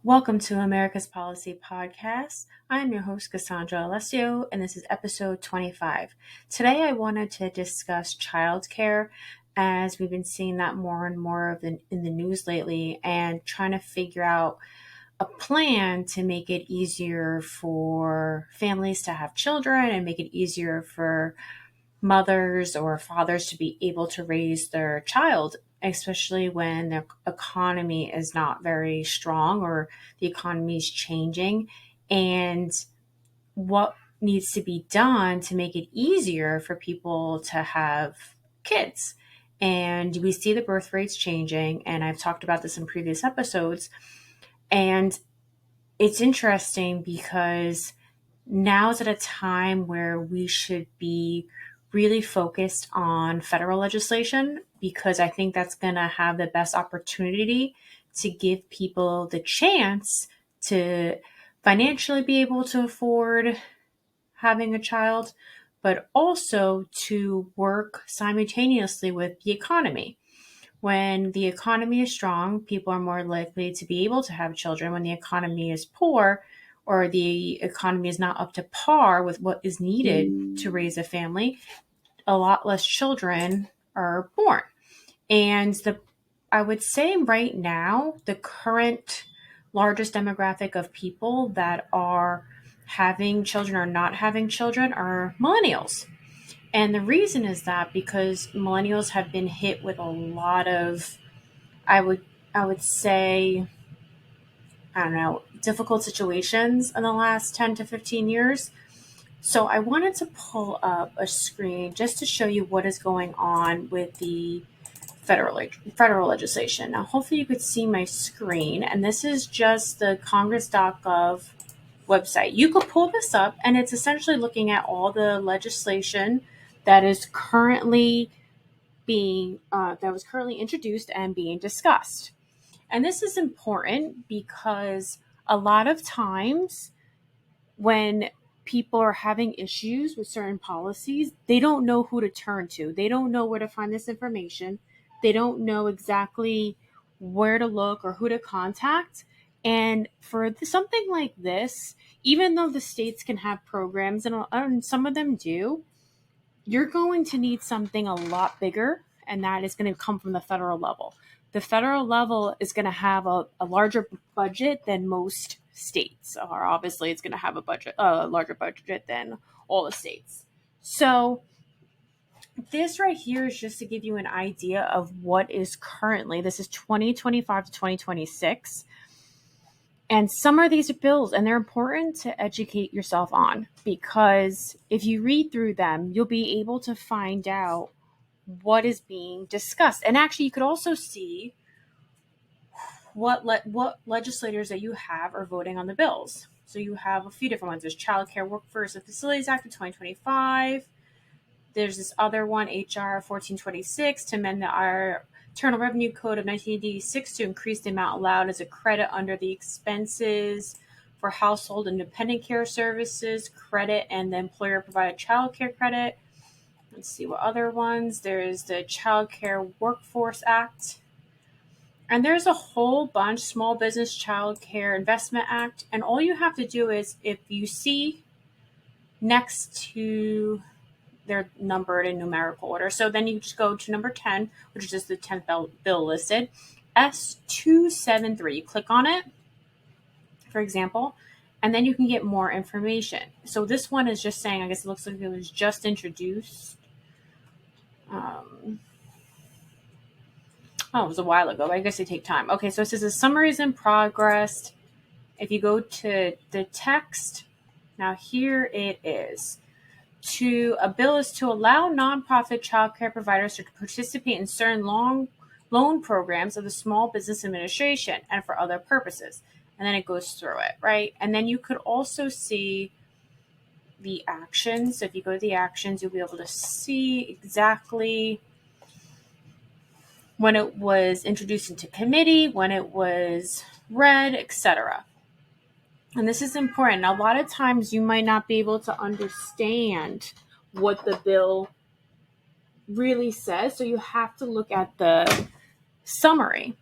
Welcome to America's Policy Podcast. I'm your host, Cassandra Alessio, and this is episode 25. Today, I wanted to discuss childcare as we've been seeing that more and more in the news lately and trying to figure out a plan to make it easier for families to have children and make it easier for mothers or fathers to be able to raise their child, especially when the economy is not very strong or the economy is changing, and what needs to be done to make it easier for people to have kids. And we see the birth rates changing, and I've talked about this in previous episodes. And it's interesting because now's at a time where we should be really focused on federal legislation because I think that's going to have the best opportunity to give people the chance to financially be able to afford having a child, but also to work simultaneously with the economy. When the economy is strong, people are more likely to be able to have children. When the economy is poor or the economy is not up to par with what is needed to raise a family, a lot less children are born. And I would say right now, the current largest demographic of people that are having children or not having children are millennials. And the reason is that because millennials have been hit with a lot of, I would I would say, I don't know, difficult situations in the last 10 to 15 years. So I wanted to pull up a screen just to show you what is going on with the federal legislation. Now, hopefully you could see my screen, and this is just the congress.gov website. You could pull this up, and it's essentially looking at all the legislation that is currently that was currently introduced and being discussed. And this is important because a lot of times when people are having issues with certain policies, they don't know who to turn to. They don't know where to find this information. They don't know exactly where to look or who to contact. And for something like this, even though the states can have programs, and some of them do, you're going to need something a lot bigger, and that is going to come from the federal level. The federal level is going to have a larger budget than most states, or obviously it's going to have a larger budget than all the states. So this right here is just to give you an idea of what is currently. This is 2025 to 2026. And some of these bills, and they're important to educate yourself on, because if you read through them, you'll be able to find out what is being discussed. And actually, you could also see what legislators that you have are voting on the bills. So you have a few different ones. There's Child Care Workforce and Facilities Act of 2025. There's this other one, HR 1426, to amend the Internal Revenue Code of 1986 to increase the amount allowed as a credit under the expenses for household and dependent care services credit and the employer-provided child care credit. Let's see what other ones. There's the Child Care Workforce Act. And there's a whole bunch, Small Business Child Care Investment Act. And all you have to do is, if you see next to, they're numbered in numerical order. So then you just go to number 10, which is just the 10th bill listed, S273. You click on it, for example, and then you can get more information. So this one is just saying, I guess it looks like it was just introduced. It was a while ago, but I guess they take time. Okay, so it says the summary is in progress. If you go to the text, now here it is. A bill is to allow nonprofit child care providers to participate in certain loan programs of the Small Business Administration and for other purposes. And then it goes through it, right? And then you could also see the actions. So if you go to the actions, you'll be able to see exactly when it was introduced into committee, when it was read, etc. And this is important. A lot of times you might not be able to understand what the bill really says, so you have to look at the summary.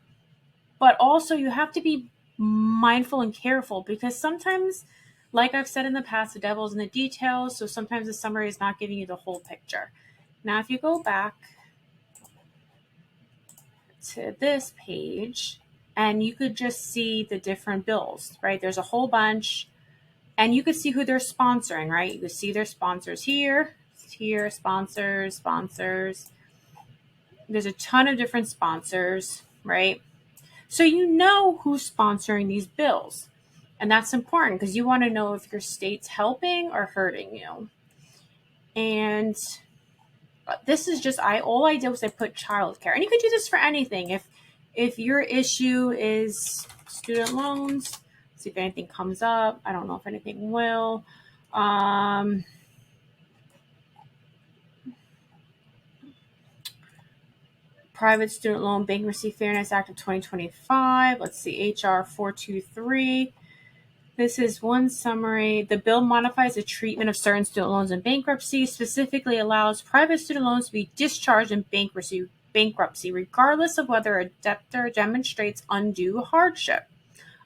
But also you have to be mindful and careful, because sometimes, like I've said in the past, the devil's in the details. So sometimes the summary is not giving you the whole picture. Now, if you go back to this page, and you could just see the different bills, right? There's a whole bunch, and you could see who they're sponsoring, right? You could see their sponsors here, sponsors. There's a ton of different sponsors, right? So you know who's sponsoring these bills. And that's important because you want to know if your state's helping or hurting you. And this is just, all I did was I put childcare. And you could do this for anything. If your issue is student loans, see if anything comes up. I don't know if anything will. Private Student Loan Bankruptcy Fairness Act of 2025. Let's see, HR 423. This is one summary. The bill modifies the treatment of certain student loans in bankruptcy, specifically allows private student loans to be discharged in bankruptcy, regardless of whether a debtor demonstrates undue hardship.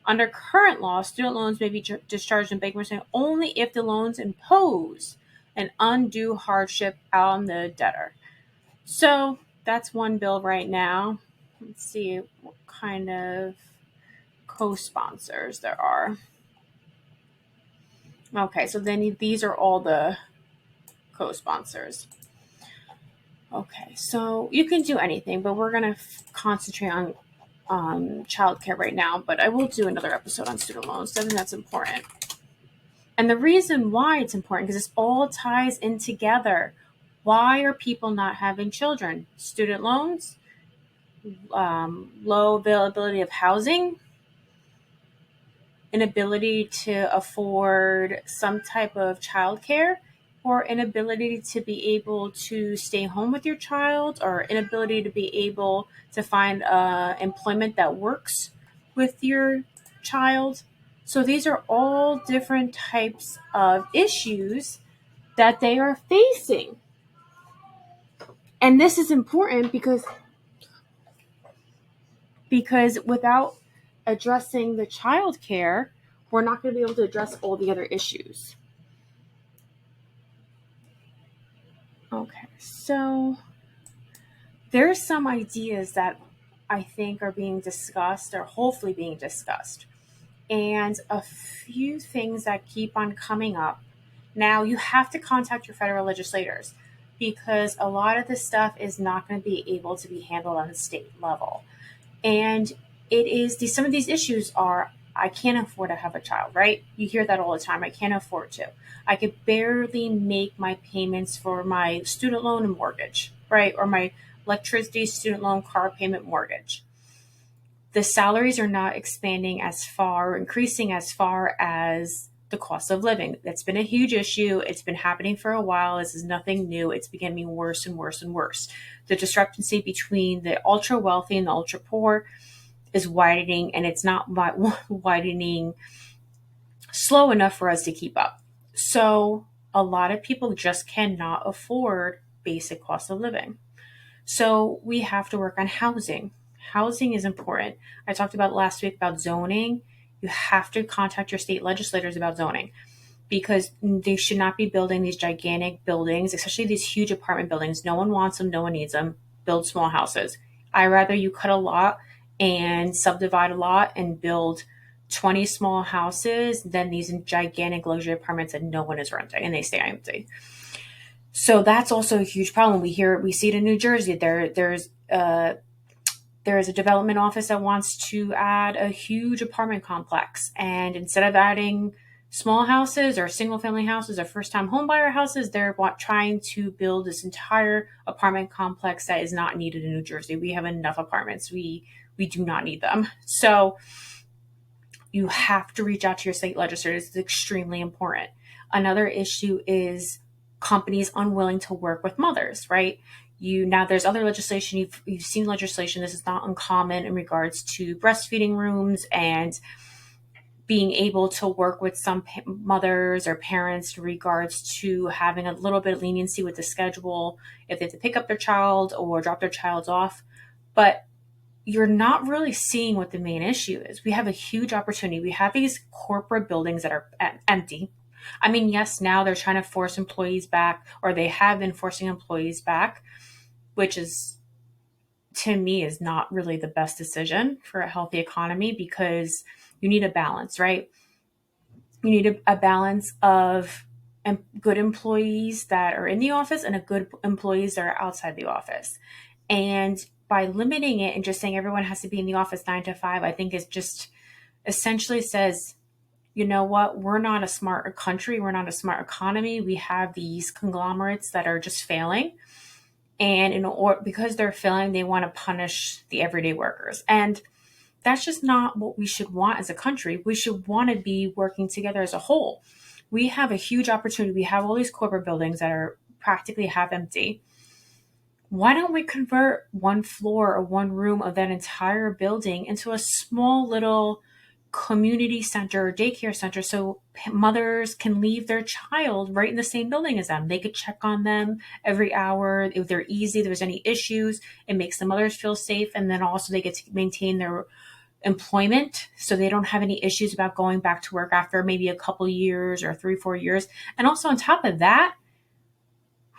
Under current law, student loans may be discharged in bankruptcy only if the loans impose an undue hardship on the debtor. So that's one bill right now. Let's see what kind of co-sponsors there are. Okay, so then these are all the co-sponsors. Okay, so you can do anything, but we're going to concentrate on childcare right now, but I will do another episode on student loans. I think that's important. And the reason why it's important, because this all ties in together. Why are people not having children? Student loans, low availability of housing, inability to afford some type of childcare, or inability to be able to stay home with your child, or inability to be able to find employment that works with your child. So these are all different types of issues that they are facing. And this is important because without addressing the child care, we're not going to be able to address all the other issues. Okay, so there's some ideas that I think are being discussed, or hopefully being discussed, and a few things that keep on coming up. Now, you have to contact your federal legislators because a lot of this stuff is not going to be able to be handled on the state level. And some of these issues are, I can't afford to have a child, right? You hear that all the time. I can't afford to. I could barely make my payments for my student loan and mortgage, right? Or my electricity, student loan, car payment, mortgage. The salaries are not expanding as far, increasing as far as the cost of living. That's been a huge issue. It's been happening for a while. This is nothing new. It's becoming worse and worse and worse. The discrepancy between the ultra wealthy and the ultra poor is widening, and it's not widening slow enough for us to keep up. So a lot of people just cannot afford basic cost of living. So we have to work on housing. Housing is important. I talked about last week about zoning. You have to contact your state legislators about zoning, because they should not be building these gigantic buildings, especially these huge apartment buildings. No one wants them. No one needs them. Build small houses. I'd rather you cut a lot and subdivide a lot and build 20 small houses than these gigantic luxury apartments that no one is renting and they stay empty. So that's also a huge problem. We see it in New Jersey. There's a development office that wants to add a huge apartment complex. And instead of adding small houses or single family houses or first time home buyer houses, they're trying to build this entire apartment complex that is not needed in New Jersey. We have enough apartments. We do not need them. So you have to reach out to your state legislators. It's extremely important. Another issue is companies unwilling to work with mothers, right? Now there's other legislation. You've seen legislation. This is not uncommon in regards to breastfeeding rooms and being able to work with some mothers or parents in regards to having a little bit of leniency with the schedule if they have to pick up their child or drop their child off. But you're not really seeing what the main issue is. We have a huge opportunity. We have these corporate buildings that are empty. I mean, yes, now they're trying to force employees back, or they have been forcing employees back, which is, to me, is not really the best decision for a healthy economy, because you need a balance, right? You need a balance of good employees that are in the office and a good employees that are outside the office. And by limiting it and just saying everyone has to be in the office 9 to 5, I think it just essentially says, you know what, we're not a smart country, we're not a smart economy. We have these conglomerates that are just failing. And because they're failing, they want to punish the everyday workers. And that's just not what we should want as a country. We should want to be working together as a whole. We have a huge opportunity. We have all these corporate buildings that are practically half empty. Why don't we convert one floor or one room of that entire building into a small little community center or daycare center, so mothers can leave their child right in the same building as them? They could check on them every hour. If they're easy, if there's any issues, it makes the mothers feel safe. And then also they get to maintain their employment, so they don't have any issues about going back to work after maybe a couple years or 3-4 years. And also on top of that,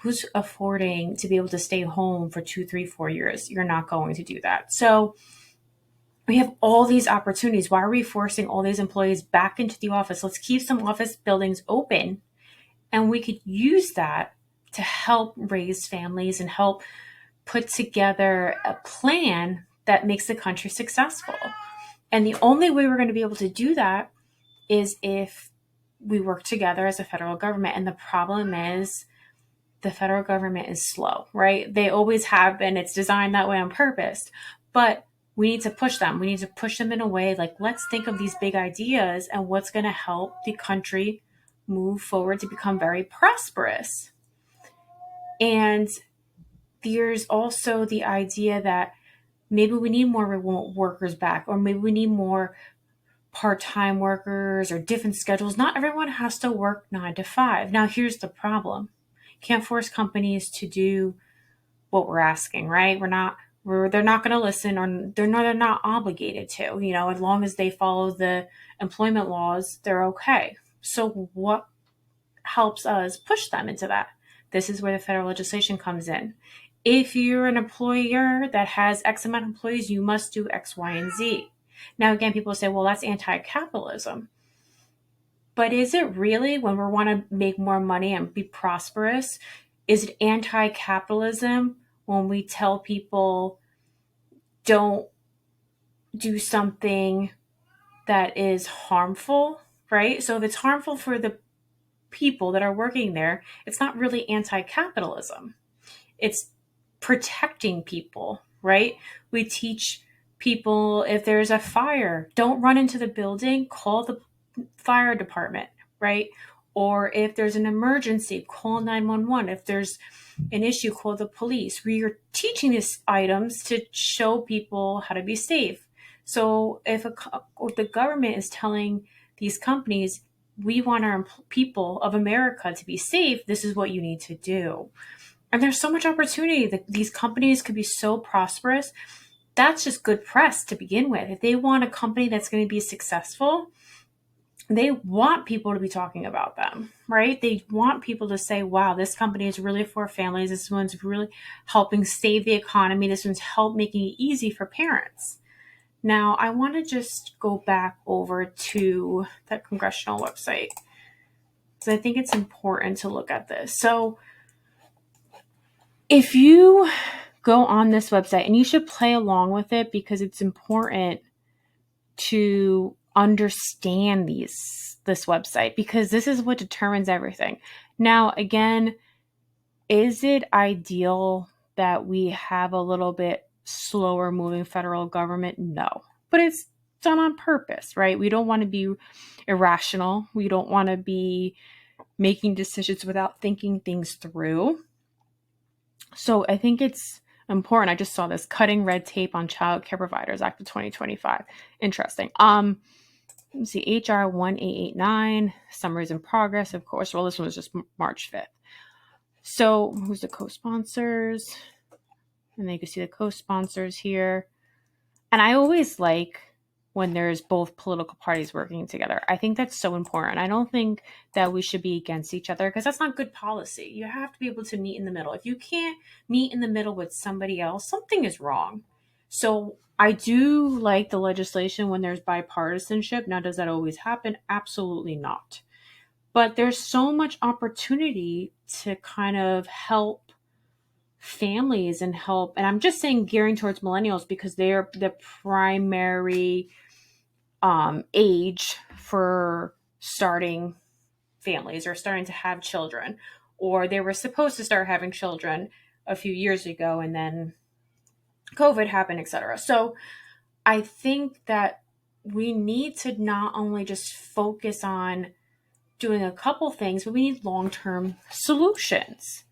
who's affording to be able to stay home for 2, 3, 4 years? You're not going to do that. So we have all these opportunities. Why are we forcing all these employees back into the office? Let's keep some office buildings open, and we could use that to help raise families and help put together a plan that makes the country successful. And the only way we're going to be able to do that is if we work together as a federal government. And the problem is the federal government is slow, right? They always have been. It's designed that way on purpose. But we need to push them. We need to push them in a way like, let's think of these big ideas and what's going to help the country move forward to become very prosperous. And there's also the idea that maybe we need more remote workers back, or maybe we need more part-time workers or different schedules. Not everyone has to work 9 to 5. Now, here's the problem. Can't force companies to do what we're asking, right? They're not going to listen, or they're not obligated to, as long as they follow the employment laws, they're okay. So what helps us push them into that? This is where the federal legislation comes in. If you're an employer that has X amount of employees, you must do X, Y, and Z. Now, again, people say, well, that's anti-capitalism. But is it really, when we want to make more money and be prosperous? Is it anti-capitalism when we tell people don't do something that is harmful, right? So if it's harmful for the people that are working there, it's not really anti-capitalism. It's protecting people, right? We teach people, if there's a fire, don't run into the building, call the fire department, right? Or if there's an emergency, call 911. If there's an issue, call the police. We are teaching these items to show people how to be safe. So if the government is telling these companies, we want our people of America to be safe, this is what you need to do. And there's so much opportunity that these companies could be so prosperous. That's just good press to begin with. If they want a company that's going to be successful, they want people to be talking about them, right? They want people to say, wow, this company is really for families. This one's really helping save the economy. This one's helped making it easy for parents. Now, I want to just go back over to that congressional website, because I think it's important to look at this. So if you go on this website, and you should play along with it, because it's important to understand this website, because this is what determines everything. Now, again, is it ideal that we have a little bit slower moving federal government? No, but it's done on purpose, right? We don't want to be irrational. We don't want to be making decisions without thinking things through. So I think it's important. I just saw this, Cutting Red Tape on Child Care Providers Act of 2025. Interesting. Let's see, HR 1889, summaries in progress, of course. Well, this one was just March 5th. So who's the co-sponsors? And then you can see the co-sponsors here. And I always like when there's both political parties working together. I think that's so important. I don't think that we should be against each other because that's not good policy. You have to be able to meet in the middle. If you can't meet in the middle with somebody else, something is wrong. So I do like the legislation when there's bipartisanship. Now, does that always happen? Absolutely not. But there's so much opportunity to kind of help families and help. And I'm just saying gearing towards millennials because they're the primary age for starting families or starting to have children, or they were supposed to start having children a few years ago and then COVID happened, etc. So I think that we need to not only just focus on doing a couple things, but we need long-term solutions.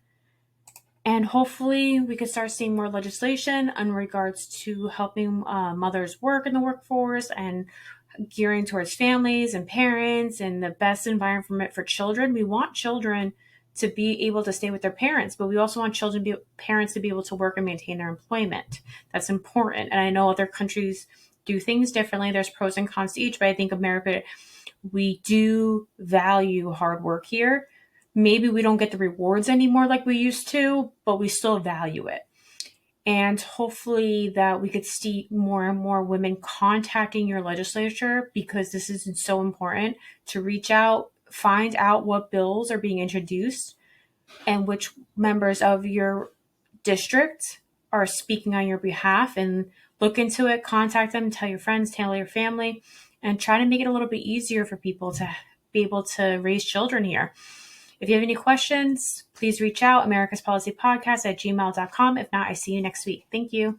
And hopefully we could start seeing more legislation in regards to helping mothers work in the workforce and gearing towards families and parents and the best environment for children. We want children to be able to stay with their parents, but we also want parents to be able to work and maintain their employment. That's important. And I know other countries do things differently. There's pros and cons to each, but I think America, we do value hard work here. Maybe we don't get the rewards anymore like we used to, but we still value it. And hopefully that we could see more and more women contacting your legislature because this is so important to reach out, find out what bills are being introduced and which members of your district are speaking on your behalf, and look into it, contact them, tell your friends, tell your family, and try to make it a little bit easier for people to be able to raise children here. If you have any questions, please reach out, americaspolicypodcast@gmail.com. If not, I see you next week. Thank you.